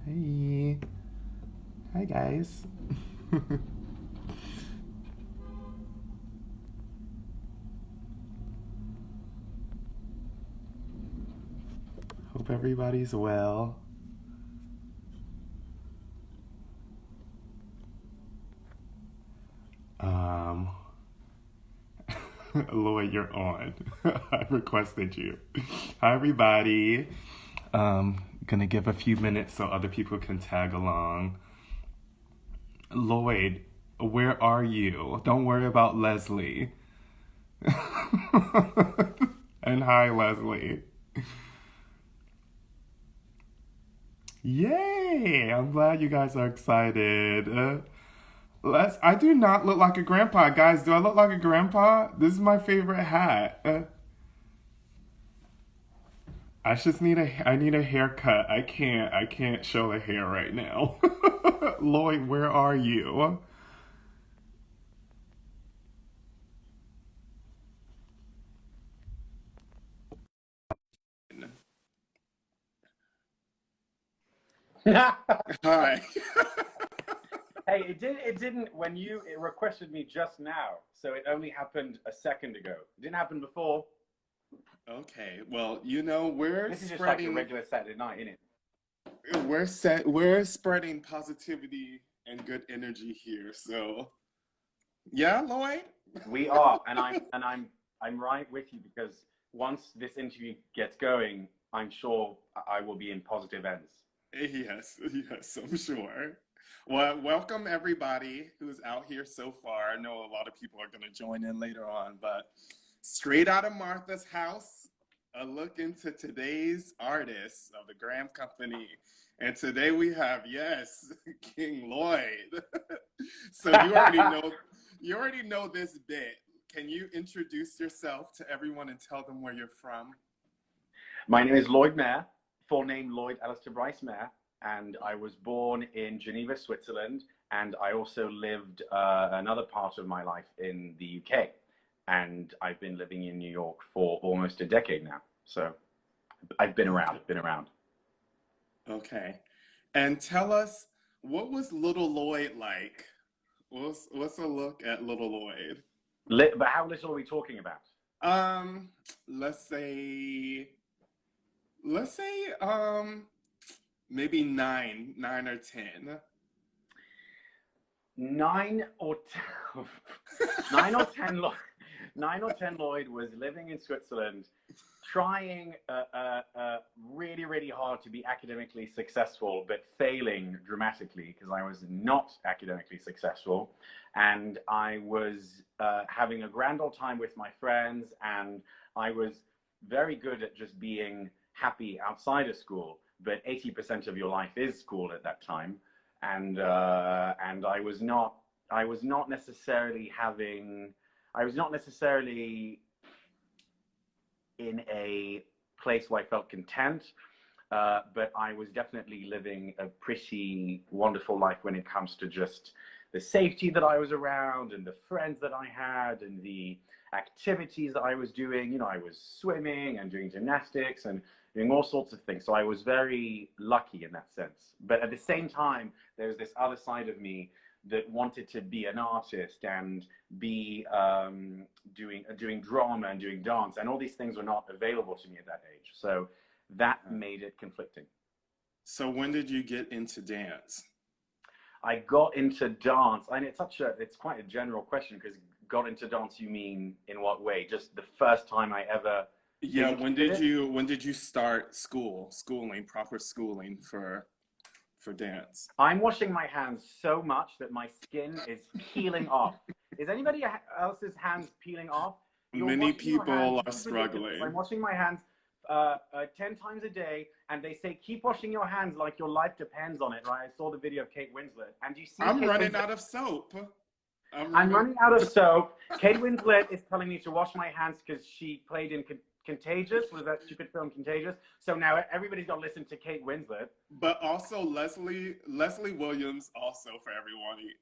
Hey. Hi, guys. Hope everybody's well. Um, Lloyd, you're on. I requested you. Hi, everybody. Gonna give a few minutes so other people can tag along. Lloyd, where are you? Don't worry about Leslie. And hi, Leslie. Yay! I'm glad you guys are excited. I do not look like a grandpa, guys. Do I look like a grandpa? This is my favorite hat. I need a haircut. I can't show the hair right now. Lloyd, where are you? Hey, Hi. it didn't when you it requested me just now, so it only happened a second ago. It didn't happen before. Okay, well, we're This is just like a spreading regular Saturday night, isn't it? we're spreading positivity and good energy here. So, yeah, Lloyd? We are, and I'm right with you because once this interview gets going, I'm sure I will be in positive ends. Yes, yes, I'm sure. Well, welcome everybody who's out here so far. I know a lot of people are going to join in later on, but straight out of Martha's house, a look into today's artists of the Graham Company. And today we have, yes, King Lloyd. So you already know this bit. Can you introduce yourself to everyone and tell them where you're from? My name is Lloyd Mayer, full name Lloyd Alistair Bryce Mayer, and I was born in Geneva, Switzerland, and I also lived another part of my life in the UK, and I've been living in New York for almost a decade now. So I've been Okay. around, been around. Okay. And tell us, what was Little Lloyd like? What's a look at Little Lloyd? But how little are we talking about? Um, let's say let's say maybe nine or 10. 9 or 10, 9 or 10, 9 or 10. Lloyd was living in Switzerland, trying really, really hard to be academically successful, but failing dramatically because I was not academically successful, and I was having a grand old time with my friends, and I was very good at just being happy outside of school. But 80% of your life is school at that time, and I was not necessarily having I was not necessarily in a place where I felt content, but I was definitely living a pretty wonderful life when it comes to just the safety that I was around and the friends that I had and the activities that I was doing. You know, I was swimming and doing gymnastics and doing all sorts of things. So I was very lucky in that sense. But at the same time, there was this other side of me that wanted to be an artist and be doing drama and doing dance, and all these things were not available to me at that age. So that Uh, made it conflicting. So when did you get into dance? I got into dance, and it's quite a general question because got into dance. You mean in what way? Just the first time I ever Yeah, physically did it? when did you start proper schooling for dance? I'm washing my hands so much that my skin is peeling off. Is anybody else's hands peeling off? You're Many washing your hands. people are This is ridiculous. I'm struggling. washing my hands 10 times a day, and they say keep washing your hands like your life depends on it, right? I saw the video of Kate Winslet, and you see I'm Kate running Winslet. out of soap. I'm I'm running. running out of soap. Kate Winslet is telling me to wash my hands because she played in Contagious. Was that stupid film Contagious? So now everybody's got to listen to Kate Winslet. But also Leslie Williams, also for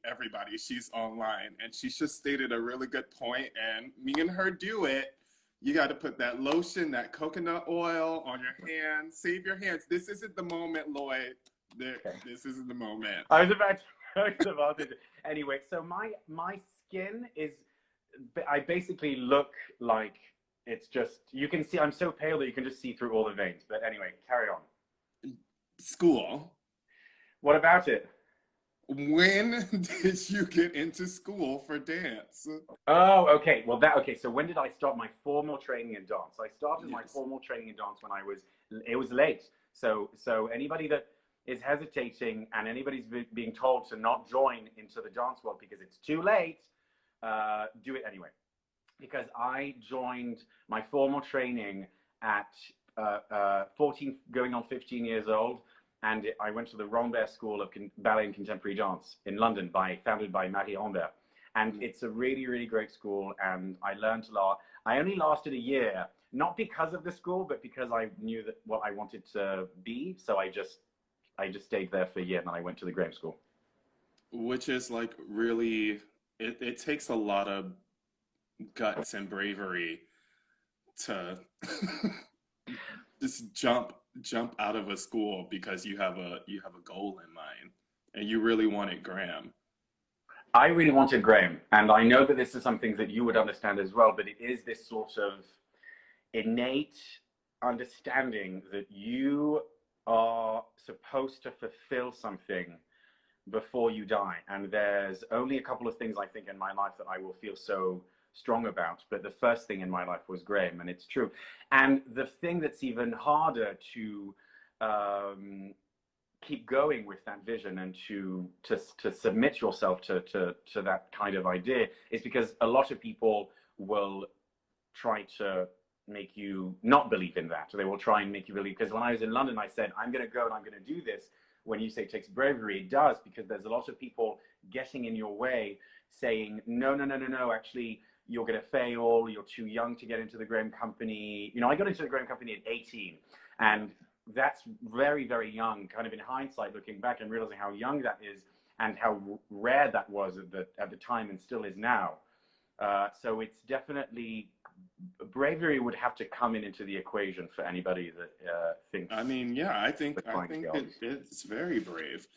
everybody, she's online and she just stated a really good point. And me and her do it. You got to put that lotion, that coconut oil on your hands. Save your hands. This isn't the moment, Lloyd. Okay. This is the moment. I was about to. Anyway, so my skin is, I basically look like it's just, you can see, I'm so pale that you can just see through all the veins. But anyway, carry on. School. What about it? When did you get into school for dance? Oh, okay. Well, okay. So when did I start my formal training in dance? I started my Yes. formal training in dance when it was late. So anybody that is hesitating and anybody's being told to not join into the dance world because it's too late, do it anyway. Because I joined my formal training at 14, going on 15 years old. And I went to the Rambert School of Ballet and Contemporary Dance in London, founded by Marie Rambert. And it's a really, really great school, and I learned a lot. I only lasted a year, not because of the school, but because I knew that what I wanted to be. So I just stayed there for a year, and then I went to the Graham School. Which is like really, it takes a lot of guts and bravery to just jump out of a school because you have a goal in mind and you really wanted Graham. I really wanted Graham, and I know that this is something that you would understand as well, but it is this sort of innate understanding that you are supposed to fulfill something before you die. And there's only a couple of things I think in my life that I will feel so strong about, but the first thing in my life was Graham, and it's true. And the thing that's even harder to keep going with that vision and to submit yourself to that kind of idea is because a lot of people will try to make you not believe in that. They will try and make you believe, because when I was in London, I said, I'm going to go and I'm going to do this. When you say it takes bravery, it does, because there's a lot of people getting in your way saying, no, actually, you're going to fail. You're too young to get into the Graham Company. You know, I got into the Graham Company at 18, and that's very, very young, kind of in hindsight, looking back and realizing how young that is and how rare that was at the time and still is now. So it's definitely, bravery would have to come into the equation for anybody that thinks. I mean, yeah, I think it's very brave.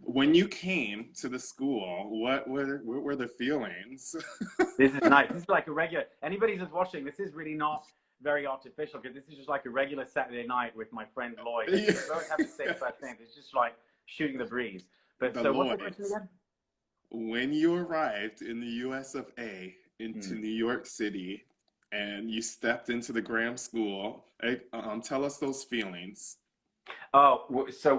When you came to the school, what were the feelings? This is nice. This is like a regular, anybody who's watching, this is really not very artificial, because this is just like a regular Saturday night with my friend Lloyd. We both have the same first name. It's just like shooting the breeze. But so what's the question again? When you arrived in the US of A into New York City and you stepped into the Graham School, tell us those feelings. Oh, so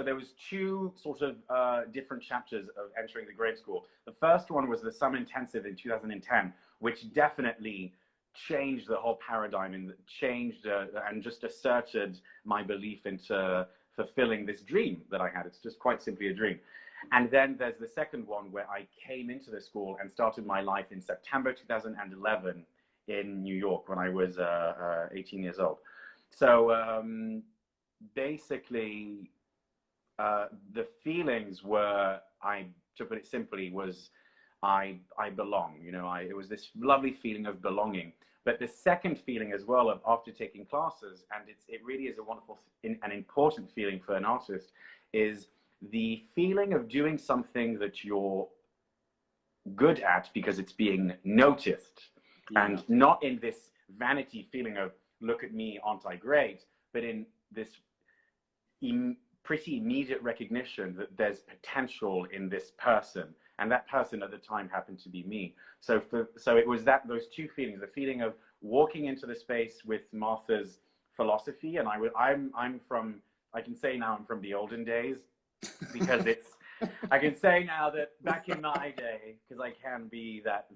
there was two sort of different chapters of entering the Graham School. The first one was the summer intensive in 2010, which definitely changed the whole paradigm and changed and just asserted my belief into fulfilling this dream that I had. It's just quite simply a dream. And then there's the second one where I came into the school and started my life in September 2011 in New York when I was 18 years old. So basically, the feelings were, to put it simply, was I belong. You know, it was this lovely feeling of belonging. But the second feeling as well of after taking classes, and it really is a wonderful and important feeling for an artist, is the feeling of doing something that you're good at because it's being noticed, and not in this vanity feeling of look at me, aren't I great, but in this pretty immediate recognition that there's potential in this person, and that person at the time happened to be me. So it was those two feelings: the feeling of walking into the space with Martha's philosophy, and I can say now I'm from the olden days, because I can say now that back in my day, because I can be that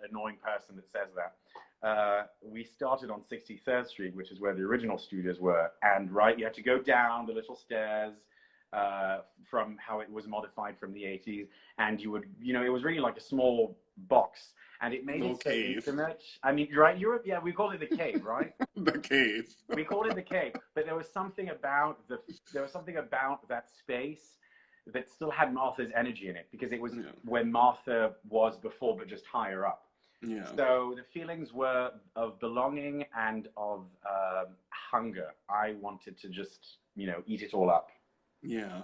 annoying person that says that, we started on 63rd Street, which is where the original studios were. And you had to go down the little stairs from how it was modified from the 80s. And you would, it was really like a small box. And it made it so intimate. I mean, right, Europe, yeah, we called it the cave, right? The cave. We called it the cave. But there was something about that space that still had Martha's energy in it, because it was when Martha was before, but just higher up. Yeah. So the feelings were of belonging and of hunger. I wanted to just, eat it all up. Yeah.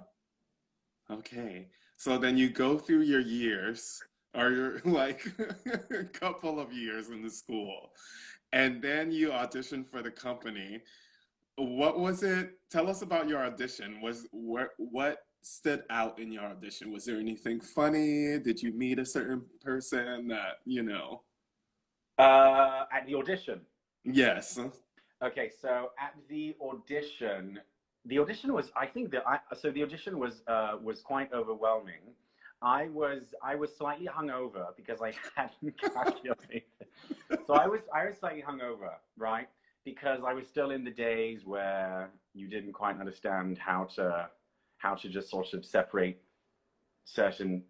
Okay. So then you go through your years, or your like a couple of years in the school, and then you audition for the company. What was it? Tell us about your audition. What stood out in your audition? Was there anything funny? Did you meet a certain person that, you know? At the audition. Yes. Okay, so at the audition was, I think that so the audition was quite overwhelming. I was slightly hungover because I hadn't calculated. So I was slightly hungover, right? Because I was still in the days where you didn't quite understand how to just sort of separate certain,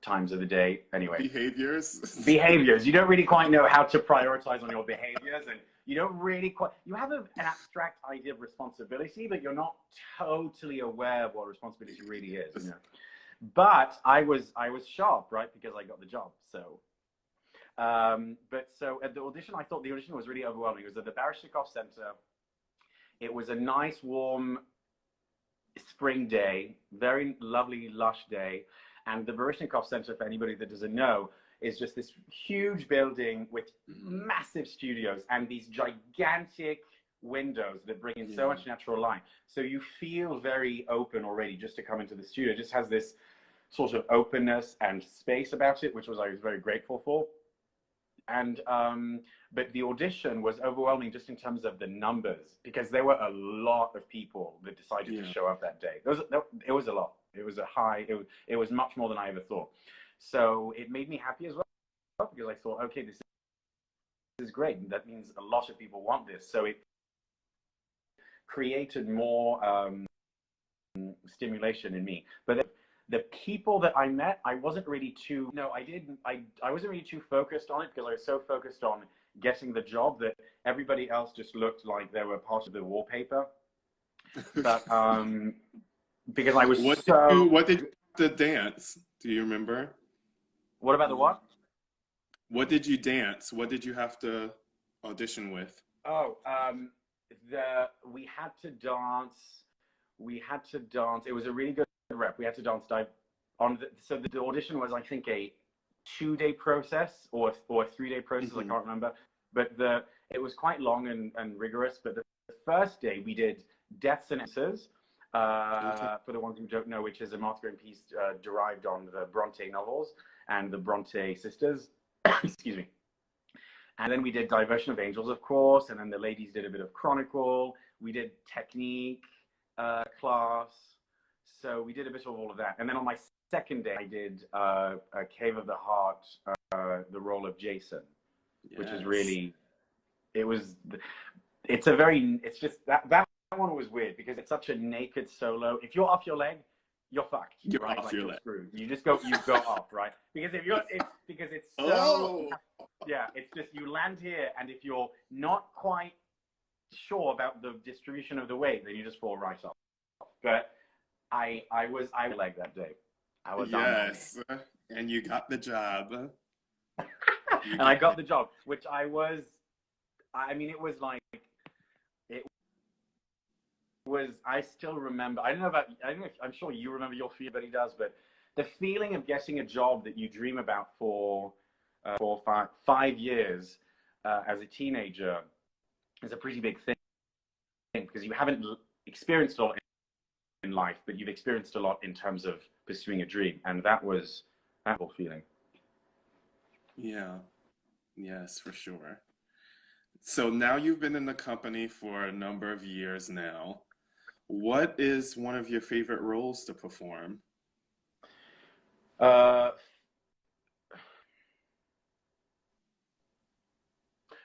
times of the day. Anyway, Behaviors. behaviors. You don't really quite know how to prioritize on your behaviors, and you don't really quite. You have an abstract idea of responsibility, but you're not totally aware of what responsibility really is. But I was sharp, right? Because I got the job. So, but so at the audition, I thought the audition was really overwhelming. It was at the Barishnikov Center. It was a nice, warm spring day, very lovely, lush day. And the Barishnikov Center, for anybody that doesn't know, is just this huge building with massive studios and these gigantic windows that bring in so much natural light. So you feel very open already just to come into the studio. It just has this sort of openness and space about it, which I was very grateful for. And but the audition was overwhelming just in terms of the numbers, because there were a lot of people that decided to show up that day. It was a lot. It was a high. It was much more than I ever thought. So it made me happy as well, because I thought, okay, this is great. That means a lot of people want this. So it created more stimulation in me. But the people that I met, I wasn't really too. No, I wasn't really too focused on it, because I was so focused on getting the job that everybody else just looked like they were part of the wallpaper. But because I was What did the dance? Do you remember? What about the what? What did you dance? What did you have to audition with? Oh, we had to dance. We had to dance. It was a really good rep. We had to dance so the audition was, I think, a 2-day process or a 3-day process. I can't remember. But it was quite long and rigorous. But the first day we did Deaths and Answers. For the ones who don't know, which is a Martha and piece derived on the Bronte novels and the Bronte sisters. Excuse me. And then we did Diversion of Angels, of course, and then the ladies did a bit of Chronicle. We did Technique class. So we did a bit of all of that. And then on my second day, I did a Cave of the Heart, the role of Jason, which is really, it's just that one was weird, because it's such a naked solo. If you're off your leg, you're fucked. You're right? off like your you're leg. Screwed. You go off, right? Because it's so, yeah, it's just, you land here, and if you're not quite sure about the distribution of the weight, then you just fall right off. But I was leg that day. I was and you got the job. And I got the job, which it was like, I still remember. I don't know if, I'm sure you remember your feeling, but he does. But the feeling of getting a job that you dream about for 5 years as a teenager is a pretty big thing, because you haven't experienced a lot in life, but you've experienced a lot in terms of pursuing a dream, and that was that whole feeling. Yeah. Yes, for sure. So now you've been in the company for a number of years now. What is one of your favorite roles to perform?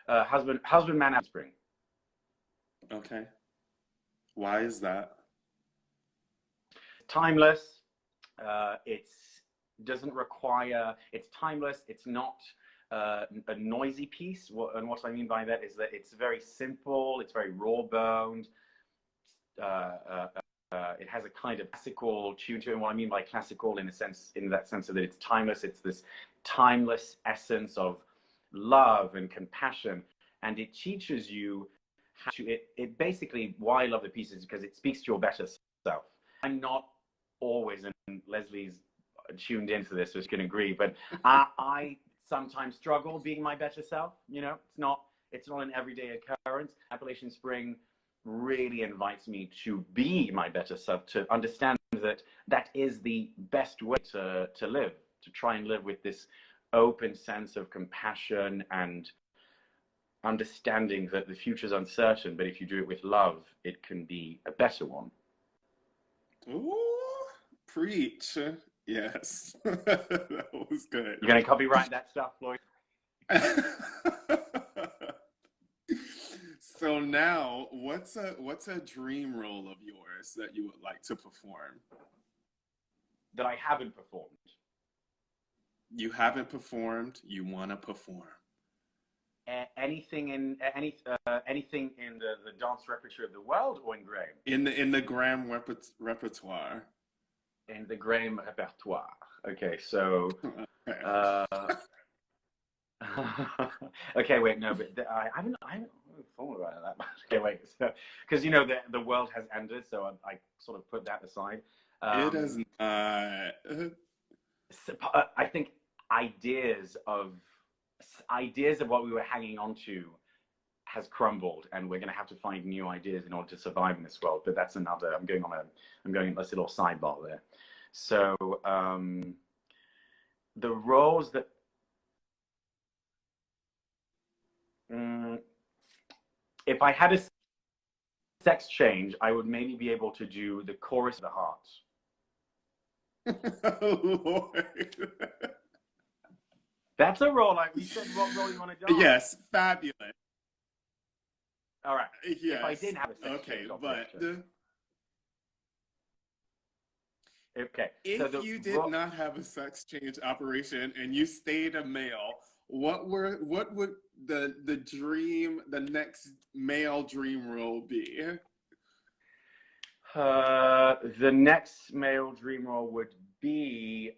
Husband, man, and spring. Okay. Why is that? Timeless. Doesn't require. It's timeless. It's not a noisy piece. And what I mean by that is that it's very simple. It's very raw-boned. It has a kind of classical tune to it. And what I mean by classical, in that sense that it's timeless. It's this timeless essence of love and compassion, and it teaches you how to. It basically, why I love the piece is because it speaks to your better self, I'm not always, and Leslie's tuned into this, so she can agree, but I sometimes struggle being my better self. You know, it's not an everyday occurrence. Appalachian Spring really invites me to be my better self, to understand that is the best way to live, to try and live with this open sense of compassion and understanding that the future is uncertain, but if you do it with love, it can be a better one. Ooh, preach. Yes. That was good. You're going to copyright that stuff, Lloyd? So now, what's a dream role of yours that you would like to perform? That I haven't performed. You haven't performed, you want to perform. Anything in anything in the dance repertoire of the world, or in Graham? In the Graham repertoire. In the Graham repertoire. Okay, so. Okay. Okay, wait, no, but I haven't thought about it that much. Okay, wait, because you know the world has ended, so I sort of put that aside. It is not. I think ideas of what we were hanging on to has crumbled, and we're going to have to find new ideas in order to survive in this world. But that's another. I'm going on this little sidebar there. So the roles that. If I had a sex change, I would maybe be able to do the chorus of the heart. Lord. That's a role. We said what role you want to do. Yes, fabulous. All right. Yes. If I didn't have a sex change operation. Okay. If you did not have a sex change operation and you stayed a male, what would the next male dream role be? The next male dream role would be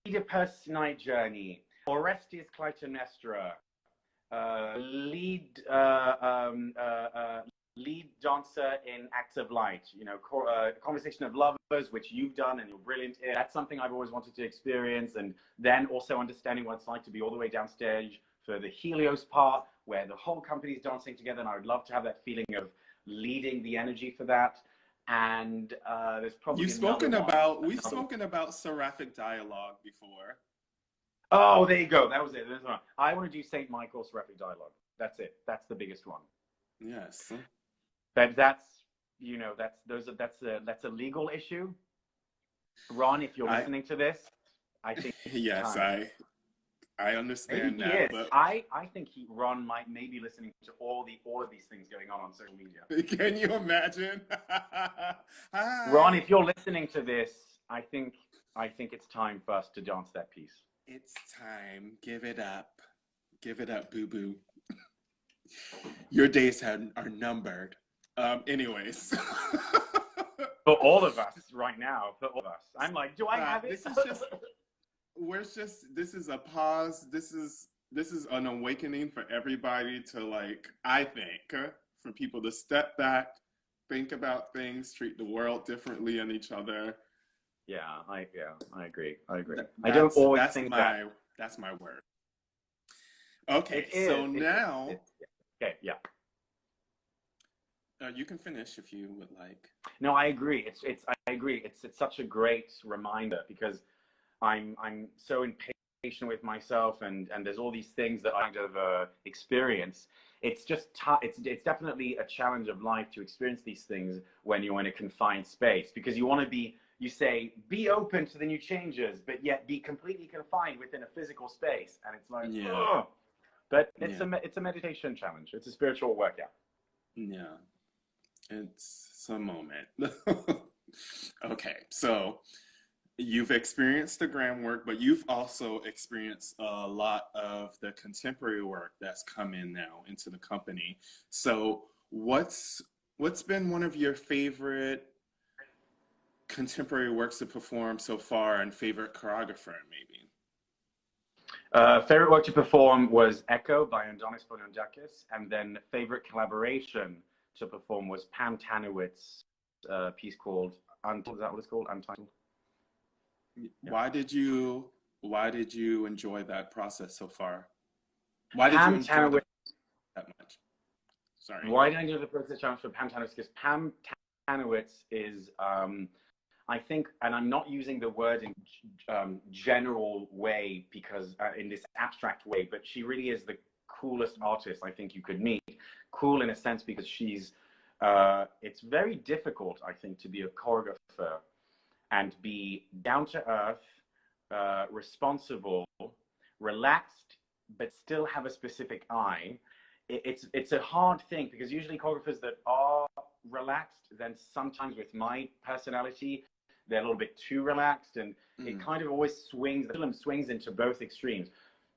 Oedipus Night Journey, Orestes Clytemnestra, lead dancer in Acts of Light, you know, Conversation of Lovers, which you've done and you're brilliant in. That's something I've always wanted to experience. And then also understanding what it's like to be all the way downstage for the Helios part, where the whole company's dancing together. And I would love to have that feeling of leading the energy for that. And there's probably we've spoken about seraphic dialogue before. Oh, there you go. That was it. I want to do St. Michael's seraphic dialogue. That's it. That's the biggest one. Yes. But that's a legal issue. Ron, if you're listening to this, I think yes, I understand maybe that. He is. But I think Ron may be listening to all of these things going on social media. Can you imagine? Ron, if you're listening to this, I think it's time for us to dance that piece. It's time. Give it up. Give it up, boo boo. Your days are numbered. Anyways. For all of us right now, for all of us. I'm like, do I have it? This is a pause. This is an awakening for everybody to, like, I think, for people to step back, think about things, treat the world differently and each other. Yeah, I agree. I don't always think that. That's my word. Okay, so now. Okay, yeah. You can finish if you would like. No, I agree. I agree. It's such a great reminder, because I'm so impatient with myself, and there's all these things that I kind of experience. It's just it's definitely a challenge of life to experience these things when you're in a confined space, because you want to be. You say, be open to the new changes, but yet be completely confined within a physical space. And it's like, ugh. But it's a meditation challenge. It's a spiritual workout. Yeah, it's a moment. Okay, so you've experienced the Graham work, but you've also experienced a lot of the contemporary work that's come in now into the company. So what's been one of your favorite contemporary works to perform so far, and favorite choreographer maybe? Favorite work to perform was Echo by Andonis Bonondakis, and then favorite collaboration to perform was Pam Tanowitz piece called Untitled. Is that what it's called? Untitled. Yeah. Why did you enjoy that process so far? Why did you Pam enjoy Tanowitz. that much? Sorry. Why did I enjoy the process challenge for Pam Tanowitz? Because Pam Tanowitz is, I think, and I'm not using the word in general way because in this abstract way, but she really is the coolest artist I think you could meet. Cool in a sense because she's, it's very difficult, I think, to be a choreographer and be down to earth, responsible, relaxed, but still have a specific eye. It's a hard thing because usually choreographers that are relaxed, then sometimes with my personality, they're a little bit too relaxed, and it kind of always swings. The film swings into both extremes.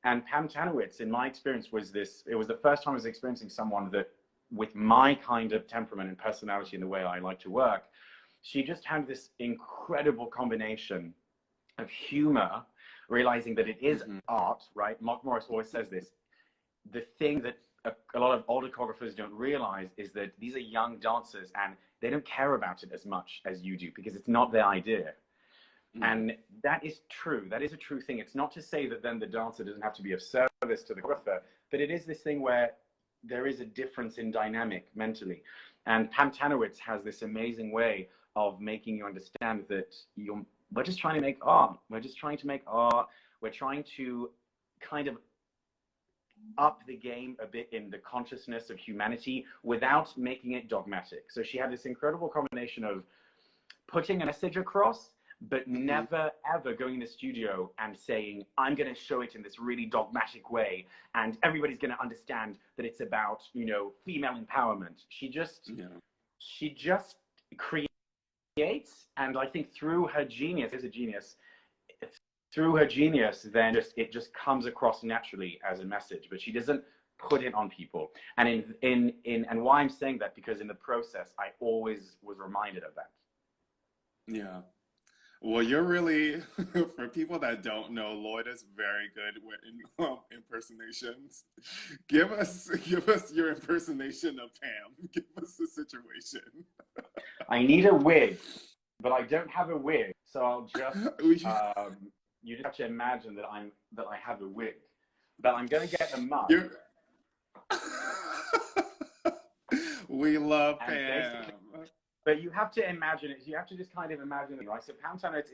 And Pam Tanowitz, in my experience, was this. It was the first time I was experiencing someone that, with my kind of temperament and personality and the way I like to work, she just had this incredible combination of humor, realizing that it is art, right? Mark Morris always says this. The thing that a lot of older choreographers don't realize is that these are young dancers and they don't care about it as much as you do because it's not their idea. And that is true. That is a true thing. It's not to say that then the dancer doesn't have to be of service to the choreographer, but it is this thing where there is a difference in dynamic mentally. And Pam Tanowitz has this amazing way of making you understand that we're just trying to make art. We're just trying to make art. We're trying to kind of up the game a bit in the consciousness of humanity without making it dogmatic. So she had this incredible combination of putting a message across, but never ever going in the studio and saying, I'm going to show it in this really dogmatic way and everybody's going to understand that it's about, you know, female empowerment. She just creates, and I think through her genius, then it just comes across naturally as a message, but she doesn't put it on people. And and why I'm saying that, because in the process, I always was reminded of that. Yeah. Well, you're really, for people that don't know, Lloyd is very good with impersonations. Give us your impersonation of Pam. Give us the situation. I need a wig, but I don't have a wig, so I'll just you just have to imagine that I have a wig, but I'm gonna get a mug. We love Pam. But you have to imagine it. You have to just kind of imagine it, right? So Pam Tanowitz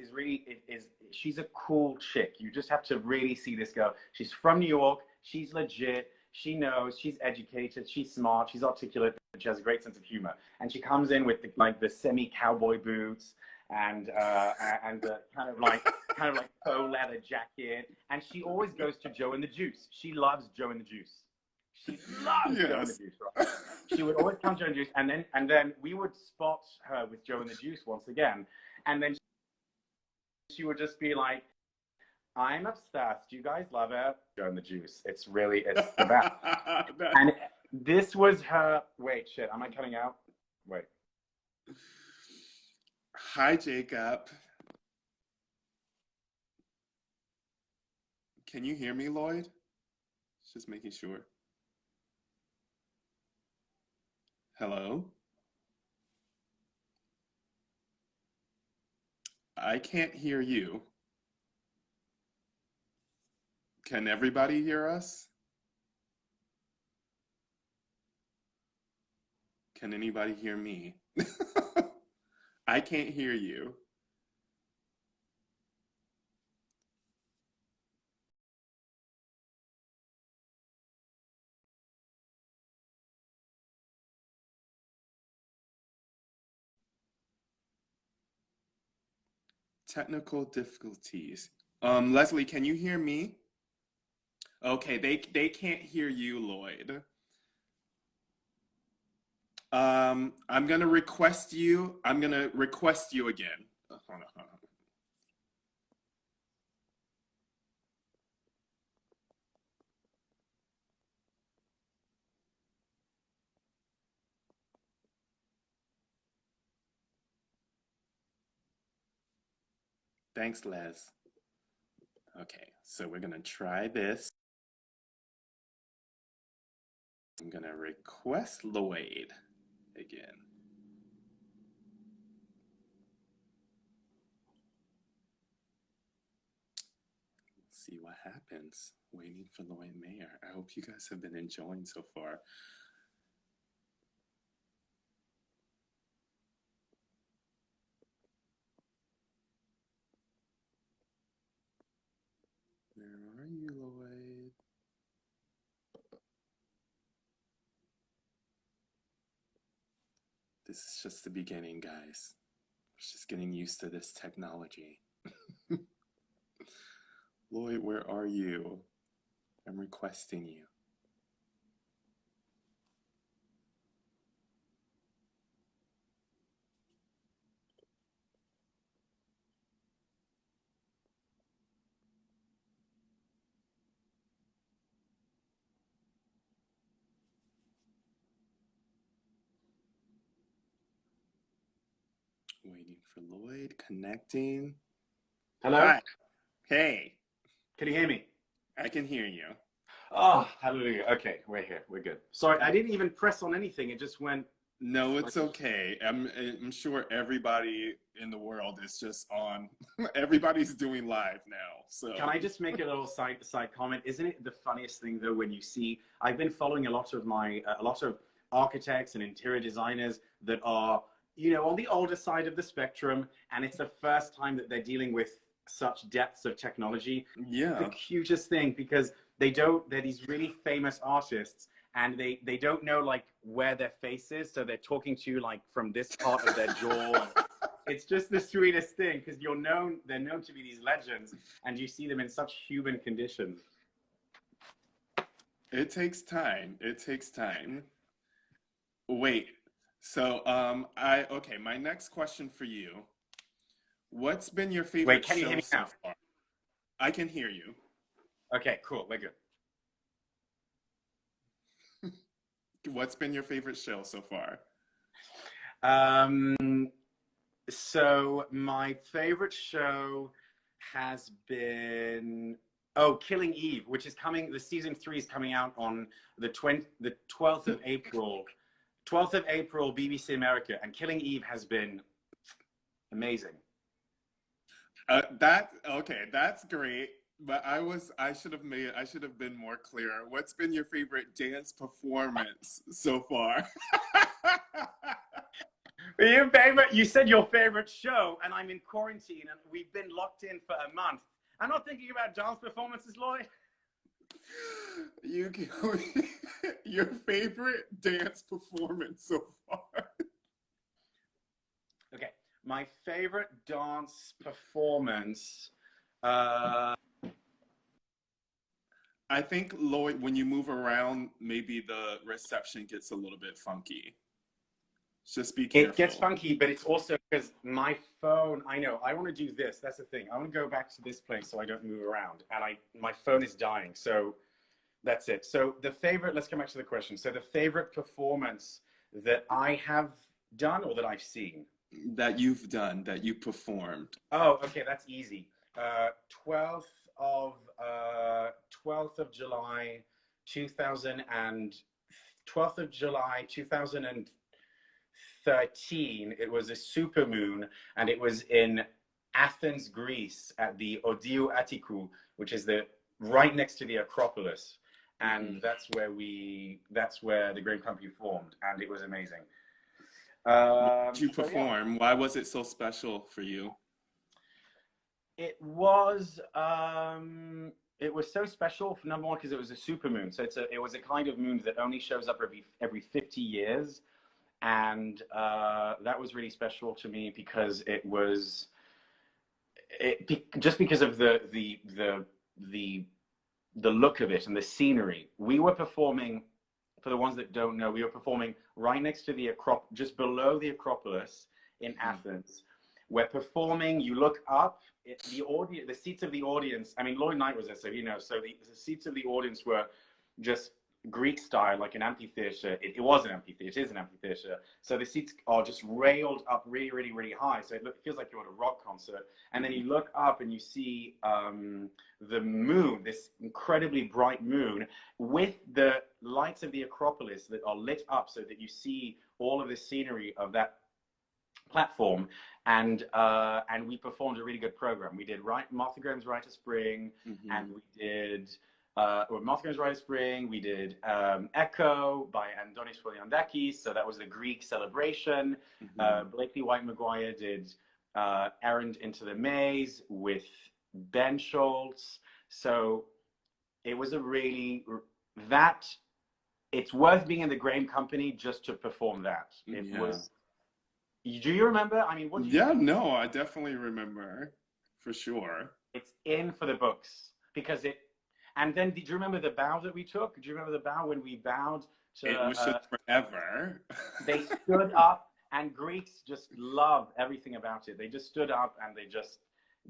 she's a cool chick. You just have to really see this girl. She's from New York. She's legit. She knows. She's educated. She's smart. She's articulate. She has a great sense of humor. And she comes in with the semi-cowboy boots and the kind of like faux leather jacket. And she always goes to Joe and the Juice. She loves Joe and the Juice. She loves Joe and the Juice, right? She would always come to Joe and the Juice, and then we would spot her with Joe and the Juice once again, and then she would just be like, "I'm obsessed. You guys love it, Joe and the Juice. It's the best." And this was her. Wait, shit. Am I cutting out? Wait. Hi, Jacob. Can you hear me, Lloyd? Just making sure. Hello? I can't hear you. Can everybody hear us? Can anybody hear me? I can't hear you. Technical difficulties. Leslie, can you hear me? Okay, they can't hear you, Lloyd. I'm gonna request you. I'm gonna request you again. Hold on, hold on. Thanks, Les. Okay, so we're gonna try this. I'm gonna request Lloyd again. See what happens. Waiting for Lloyd Mayer. I hope you guys have been enjoying so far. Where are you, Lloyd? This is just the beginning, guys. We're just getting used to this technology. Lloyd, where are you? I'm requesting you. Waiting for Lloyd, connecting. Hello? Hi. Hey. Can you hear me? I can hear you. Oh, hallelujah. Okay, we're here. We're good. Sorry, I didn't even press on anything. It just went. No, it's okay. I'm sure everybody in the world is just on. Everybody's doing live now. So Can I just make a little side comment? Isn't it the funniest thing though when you see? I've been following a lot of architects and interior designers that are, you know, on the older side of the spectrum, and it's the first time that they're dealing with such depths of technology. yeah. The cutest thing, because they're these really famous artists, and they don't know like where their face is, so they're talking to you like from this part of their jaw. It's just the sweetest thing, because they're known to be these legends, and you see them in such human conditions. It takes time. It takes time. Wait. So okay, my next question for you. What's been your favorite Wait, can you show hear me so now? far? I can hear you. Okay, cool. We're good. What's been your favorite show so far? So my favorite show has been Killing Eve, which is coming. The season 3 is coming out on the 12th of April. 12th of April, BBC America, and Killing Eve has been amazing. That's great. But I should have been more clear. What's been your favorite dance performance so far? You said your favorite show, and I'm in quarantine, and we've been locked in for a month. I'm not thinking about dance performances, Lloyd. Your favorite dance performance so far? Okay, my favorite dance performance. I think, Lloyd, when you move around, maybe the reception gets a little bit funky. Just be careful. It gets funky, but it's also because my phone, I know, I want to do this. That's the thing. I want to go back to this place so I don't move around. And my phone is dying. So that's it. So let's come back to the question. So the favorite performance that I have done or that I've seen? That you've done, that you performed. Oh, okay. That's easy. 12th of July, 2013. It was a supermoon, and it was in Athens, Greece, at the Odiou Attikou, which is right next to the Acropolis, and that's where the Grain Company formed, and it was amazing. What did you perform? Yeah. Why was it so special for you? It was so special for number one because it was a supermoon. So it was a kind of moon that only shows up every 50 years, and that was really special to me because just because of the look of it and the scenery. We were performing. For the ones that don't know, we were performing right next to just below the Acropolis in Athens. We're performing, you look up, the seats of the audience, I mean, Lloyd Knight was there, so you know, so the seats of the audience were just Greek style, like an amphitheater. It was an amphitheater, it is an amphitheater. So the seats are just railed up really, really, really high. So it feels like you're at a rock concert. And then you look up and you see the moon, this incredibly bright moon, with the lights of the Acropolis that are lit up so that you see all of the scenery of that platform. and we performed a really good program. We did Martha Graham's Rite of Spring, and we did Martha Graham's Rite of Spring. We did Echo by Andonis Foliandakis, so that was the Greek celebration. Blakely White Maguire did Errand into the Maze with Ben Schultz. So it was it's worth being in the Graham Company just to perform that. It was. Do you remember? I mean, no, I definitely remember, for sure. It's in for the books because it. And then, did you remember the bow that we took? Do you remember the bow when we bowed to? It was just forever. They stood up, and Greeks just love everything about it. They just stood up and they just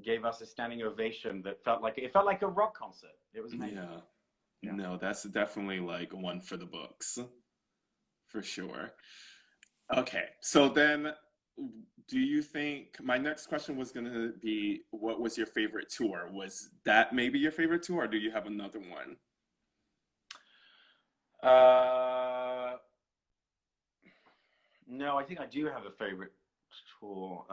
gave us a standing ovation that felt like a rock concert. It was amazing. Yeah. No, that's definitely like one for the books, for sure. Okay, so then, do you think, my next question was going to be, what was your favorite tour? Was that maybe your favorite tour, or do you have another one? No, I think I do have a favorite tour.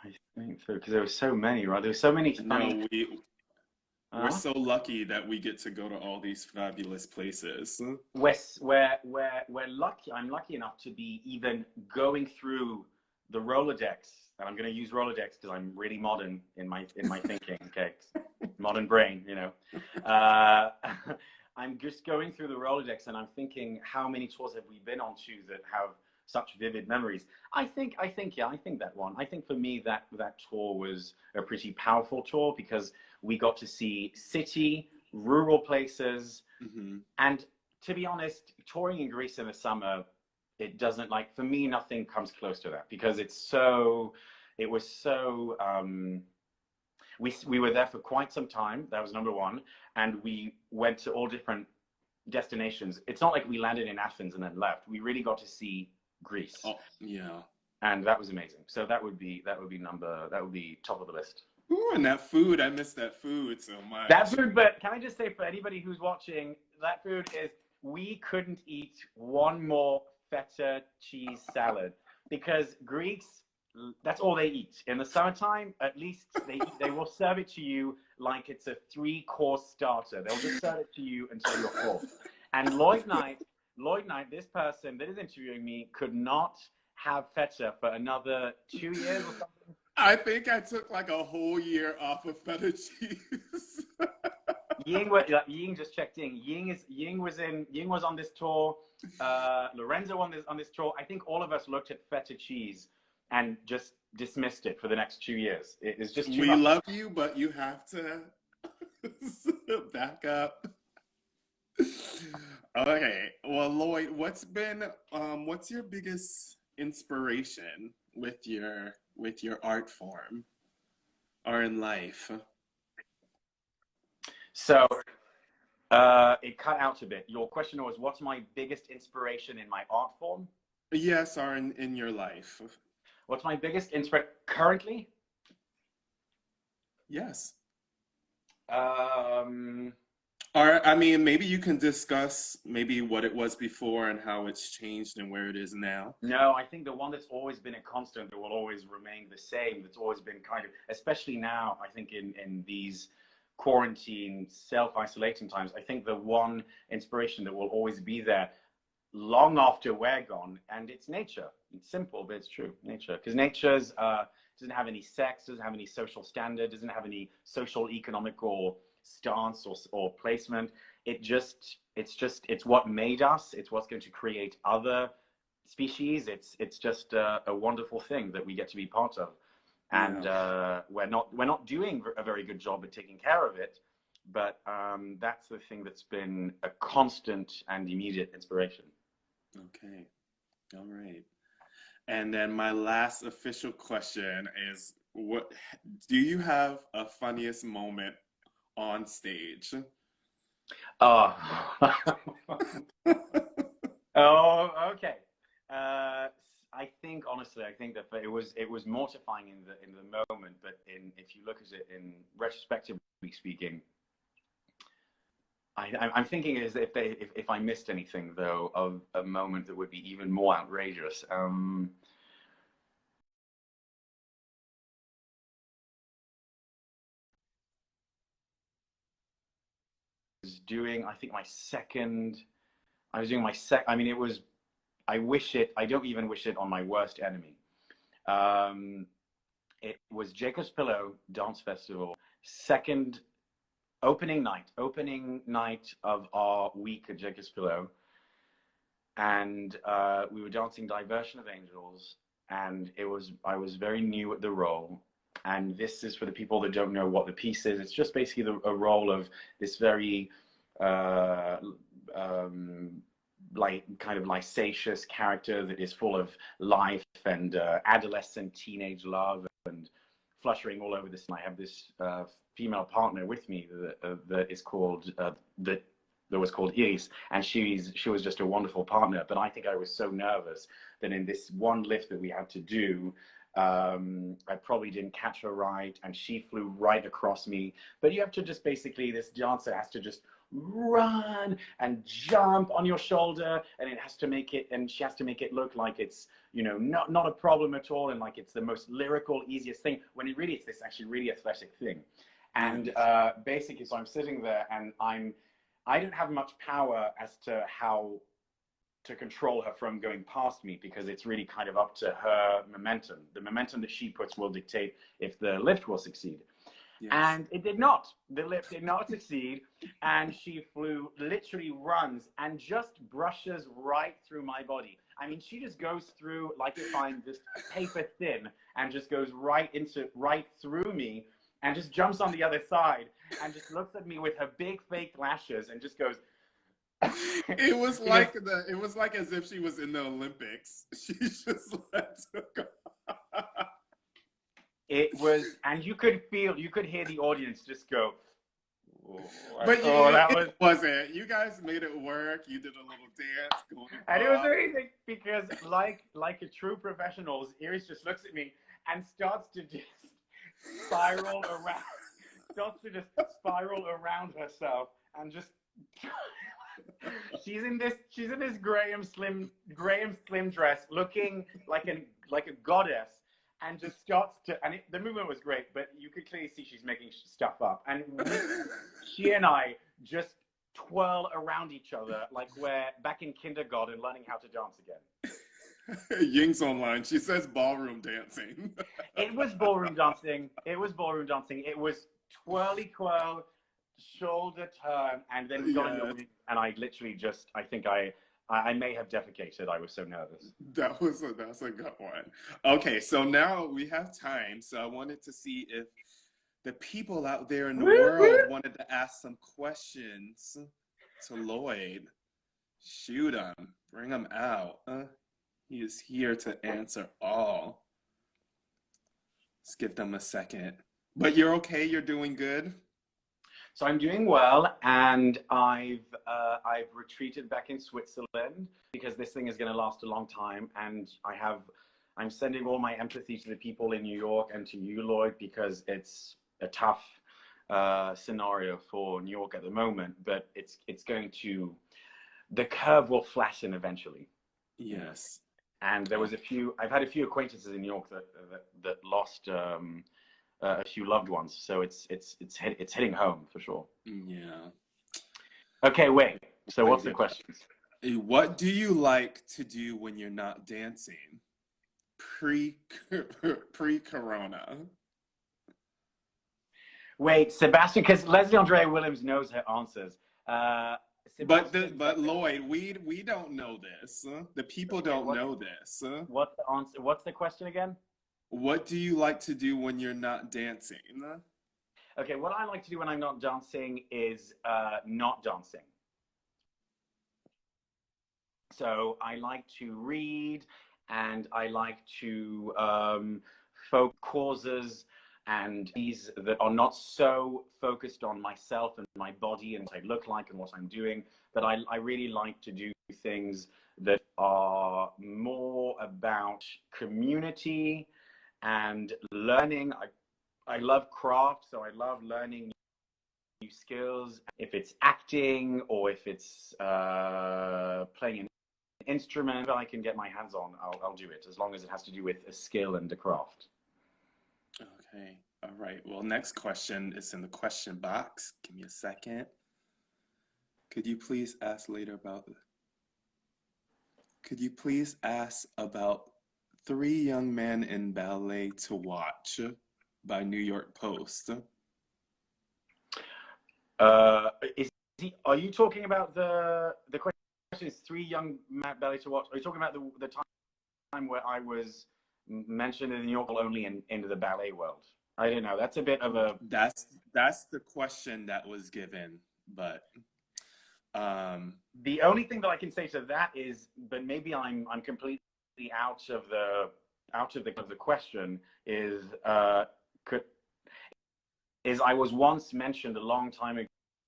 I think so, because there were so many, right? There were so many funny... No, we're so lucky that we get to go to all these fabulous places. We're lucky. I'm lucky enough to be even going through the Rolodex, and I'm going to use Rolodex because I'm really modern in my thinking. Okay, modern brain, you know. I'm just going through the Rolodex, and I'm thinking, how many tours have we been on to that have such vivid memories? I think that one. I think for me that tour was a pretty powerful tour because we got to see city, rural places, and to be honest, touring in Greece in the summer, it doesn't, like, for me, nothing comes close to that because we were there for quite some time. That was number one, and we went to all different destinations. It's not like we landed in Athens and then left. We really got to see Greece. Oh, yeah. And that was amazing. So that would be top of the list. Ooh, and that food, I miss that food so much. That food, but can I just say for anybody who's watching, that food is, we couldn't eat one more feta cheese salad because Greeks, that's all they eat. In the summertime, at least they will serve it to you like it's a 3-course starter. They'll just serve it to you until you're full. And Lloyd Knight, this person that is interviewing me, could not have feta for another 2 years or something. I think I took like a whole year off of feta cheese. Ying just checked in. Ying was on this tour. Lorenzo on this tour. I think all of us looked at feta cheese and just dismissed it for the next 2 years. It is just too much. We love you, but you have to back up. Okay. Well, Lloyd, what's your biggest inspiration with your art form or in life? So it cut out a bit. Your question was, what's my biggest inspiration in my art form? Yes, or in your life. What's my biggest inspiration currently? Yes. Or, I mean, maybe you can discuss maybe what it was before and how it's changed and where it is now. No, I think the one that's always been a constant, that will always remain the same, that's always been kind of, especially now, I think in these quarantine, self-isolating times, I think the one inspiration that will always be there long after we're gone, and it's nature. It's simple, but it's true, nature. Because nature's doesn't have any sex, doesn't have any social standard, doesn't have any social, economic, or stance or placement. It's what made us. It's what's going to create other species. It's just a wonderful thing that we get to be part of, and we're not doing a very good job at taking care of it, but that's the thing that's been a constant and immediate inspiration. Okay, all right. And then my last official question is, what do you have a funniest moment on stage? Oh, okay. I think honestly, that it was mortifying in the moment, but if you look at it in retrospectively speaking, I'm thinking is if I missed anything though of a moment that would be even more outrageous. doing, I think I was doing my I mean, I don't even wish it on my worst enemy. It was Jacob's Pillow Dance Festival, opening night of our week at Jacob's Pillow. And we were dancing Diversion of Angels, and I was very new at the role. And this is for the people that don't know what the piece is. It's just basically a role of this very like kind of licentious character that is full of life and adolescent teenage love and fluttering all over this. And I have this female partner with me that is called that was called Iris, and she was just a wonderful partner. But I think I was so nervous that in this one lift that we had to do, I probably didn't catch her right, and she flew right across me. But you have to just basically, this dancer has to just run and jump on your shoulder, and she has to make it look like it's, you know, not a problem at all, and like it's the most lyrical, easiest thing, when it really is this actually really athletic thing. And basically, so I'm sitting there, and I don't have much power as to how to control her from going past me, because it's really kind of up to her momentum. The momentum that she puts will dictate if the lift will succeed. Yes. And it did not. The lift did not succeed, and she literally runs and just brushes right through my body. I mean, she just goes through like if I'm just paper thin, and just goes right through me, and just jumps on the other side and just looks at me with her big fake lashes and just goes. It was like as if she was in the Olympics. She just let her go. It was, and you could hear the audience just go. Oh, but it wasn't. You guys made it work. You did a little dance. And it was amazing because, like a true professional, Iris just looks at me and starts to just spiral around herself, and just. She's in this Graham Slim dress, looking like a goddess, and just starts to. And the movement was great, but you could clearly see she's making stuff up. And she and I just twirl around each other like we're back in kindergarten learning how to dance again. Ying's online. She says ballroom dancing. It was ballroom dancing. It was twirly twirl, shoulder turn, and then we got into it, and I literally I think I may have defecated. I was so nervous. That's a good one. Okay, so now we have time. So I wanted to see if the people out there in the world wanted to ask some questions to Lloyd. Shoot him. Bring him out. He is here to answer all. Let's give them a second. But you're okay? You're doing good? So I'm doing well, and I've retreated back in Switzerland because this thing is going to last a long time, and I'm sending all my empathy to the people in New York and to you, Lloyd, because it's a tough scenario for New York at the moment, but the curve will flatten eventually. Yes. And I've had a few acquaintances in New York that lost a few loved ones, so it's hitting home for sure. Yeah. Okay, wait. So what's the question? What do you like to do when you're not dancing? Pre-corona. Wait, Sebastian, because Leslie Andrea Williams knows her answers. But Lloyd, we don't know this. The people don't know this. What's the answer? What's the question again? What do you like to do when you're not dancing? Okay, what I like to do when I'm not dancing is not dancing. So I like to read, and I like to folk causes and these that are not so focused on myself and my body and what I look like and what I'm doing, but I really like to do things that are more about community and learning. I love craft, so I love learning new skills. If it's acting or if it's playing an instrument that I can get my hands on, I'll do it, as long as it has to do with a skill and a craft. Okay, all right. Well, next question is in the question box. Give me a second. Could you please ask later about Could you please ask about Three Young Men in Ballet to Watch by New York Post? Is are you talking about the question is Three Young Men Ballet to Watch? Are you talking about the time where I was mentioned in the New York only in the ballet world? I don't know. That's a bit of a That's the question that was given, but the only thing that I can say to that is, but maybe I'm completely out of the question is I was once mentioned a long time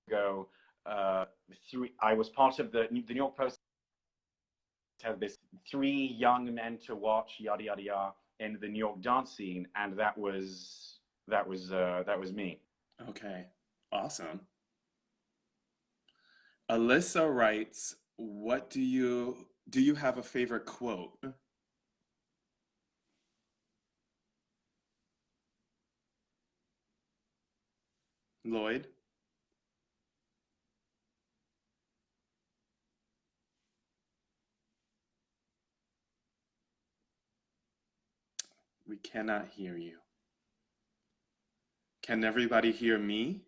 ago. I was part of the New York Post has this Three Young Men to Watch yada yada yada in the New York dance scene, and that was me. okay, awesome. Alyssa writes, "What do you have a favorite quote?" Lloyd? We cannot hear you. Can everybody hear me?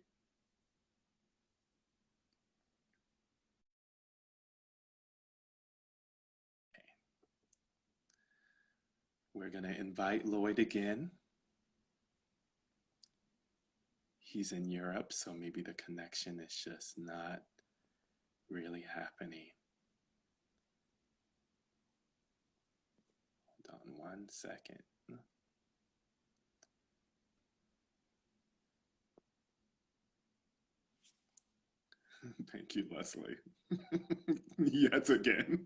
We're going to invite Lloyd again. He's in Europe, so maybe the connection is just not really happening. Hold on one second. Thank you, Leslie. Yet again.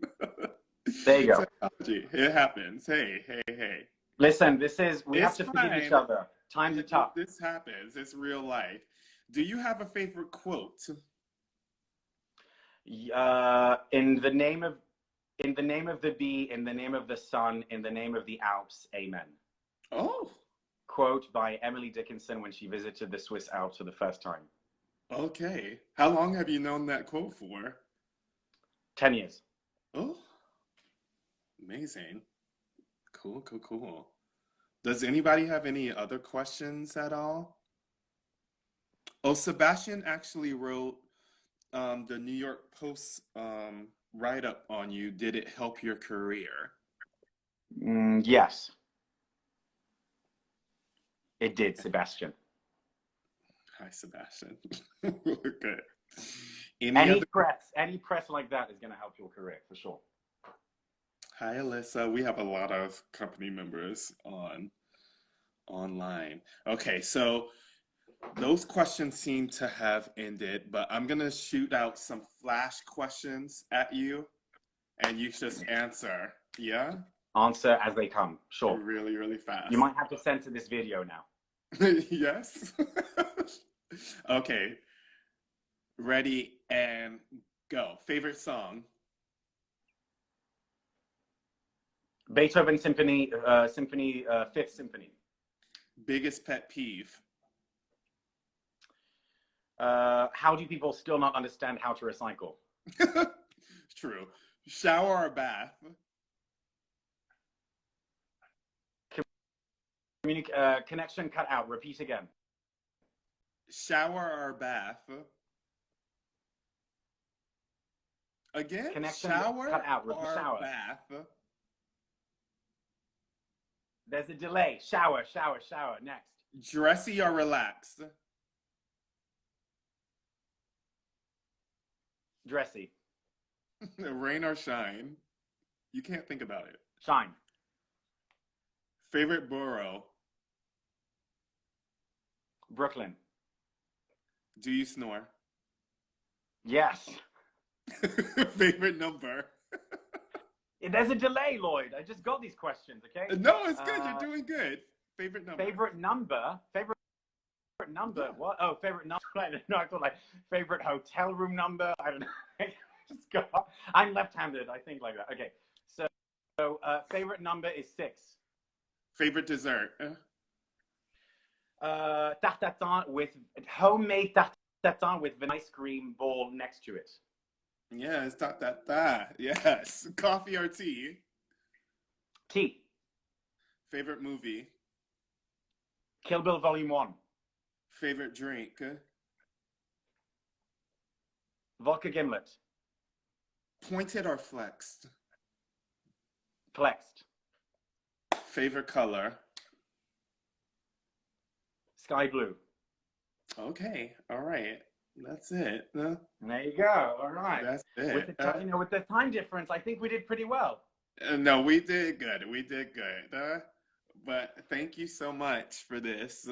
There you go. Technology, it happens. Hey, hey, hey. Listen, we have It's to forgive each fine. other. Times are tough. This happens. It's real life. Do you have a favorite quote? In the name of the bee, in the name of the sun, in the name of the Alps, amen. Oh, Quote by Emily Dickinson when she visited the Swiss Alps for the first time. okay. How long have you known that quote for? 10 years. Oh, amazing. Cool, cool, cool. Does anybody have any other questions at all? Oh, Sebastian actually wrote the New York Post write-up on you. Did it help your career? Yes, it did, Sebastian. Hi, Sebastian. Good. Any press like that is going to help your career for sure. Hi, Alyssa. We have a lot of company members online. Okay, so those questions seem to have ended, but I'm gonna shoot out some flash questions at you, and you just answer. Yeah? Answer as they come. Sure. Really, really fast. You might have to censor this video now. Yes. Okay. Ready and go. Favorite song? Beethoven Symphony, Fifth Symphony. Biggest pet peeve? How do people still not understand how to recycle? True. Shower or bath? Connection cut out. Repeat again. Shower or bath? Again? Connection Shower cut out. or Shower. bath? There's a delay. Shower. Next. Dressy or relaxed? Dressy. Rain or shine? You can't think about it. Shine. Favorite borough? Brooklyn. Do you snore? Yes. Favorite number? There's a delay, Lloyd. I just got these questions, okay? No, it's good. You're doing good. Favorite number? Favorite number? Yeah. What? Oh, favorite number. No, I thought like favorite hotel room number. I don't know. Just go. I'm left-handed. I think like that. Okay. So favorite number is 6. Favorite dessert? Tarte tatin with homemade tarte tatin with an ice cream ball next to it. Yes, ta. Yes. Coffee or tea? Tea. Favorite movie? Kill Bill Volume 1. Favorite drink? Vodka Gimlet. Pointed or flexed? Flexed. Favorite color? Sky blue. Okay, all right. That's it. There you go. All right. That's With it. the with the time difference, I think we did pretty well. No, we did good. We did good. But thank you so much for this.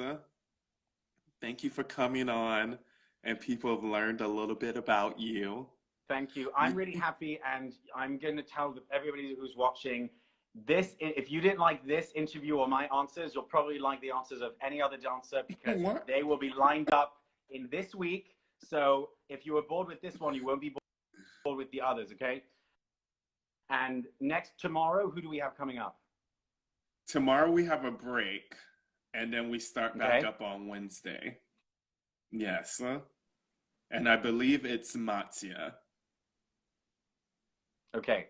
Thank you for coming on, and people have learned a little bit about you. Thank you. I'm really happy, and I'm going to tell everybody who's watching this. If you didn't like this interview or my answers, you'll probably like the answers of any other dancer because they will be lined up in this week. So if you were bored with this one, you won't be bored with the others, okay? And tomorrow, who do we have coming up? Tomorrow we have a break, and then we start back up on Wednesday. Yes. And I believe it's Matzia. Okay.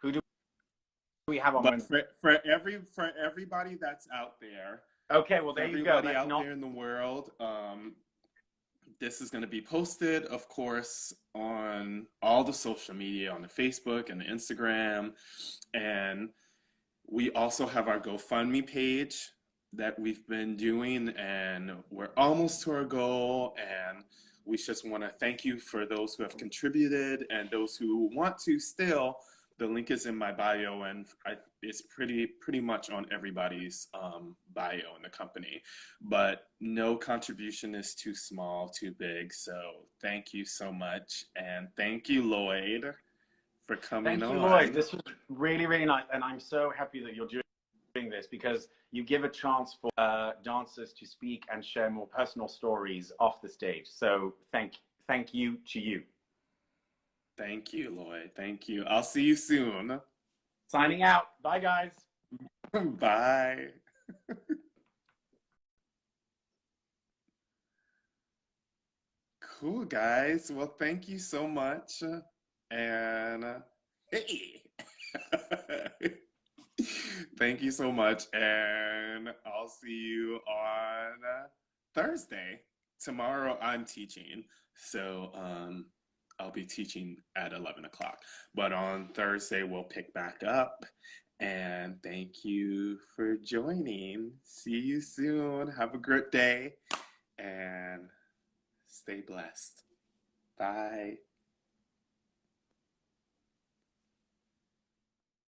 Who do we have on Wednesday? For everybody that's out there. Okay, well, there you go. Everybody out there in the world, this is going to be posted, of course, on all the social media, on the Facebook and the Instagram. And we also have our GoFundMe page that we've been doing, and we're almost to our goal. And we just want to thank you for those who have contributed and those who want to still. The link is in my bio, and it's pretty much on everybody's bio in the company. But no contribution is too small, too big. So thank you so much, and thank you, Lloyd, for coming on. Thank you, Lloyd. This was really, really nice, and I'm so happy that you're doing this because you give a chance for dancers to speak and share more personal stories off the stage. So thank you to you. Thank you, Lloyd. Thank you. I'll see you soon. Signing out. Bye, guys. Bye. Cool, guys. Well, thank you so much. And hey, thank you so much. And I'll see you on Thursday. Tomorrow I'm teaching. So, I'll be teaching at 11 o'clock. But on Thursday, we'll pick back up. And thank you for joining. See you soon. Have a great day. And stay blessed. Bye.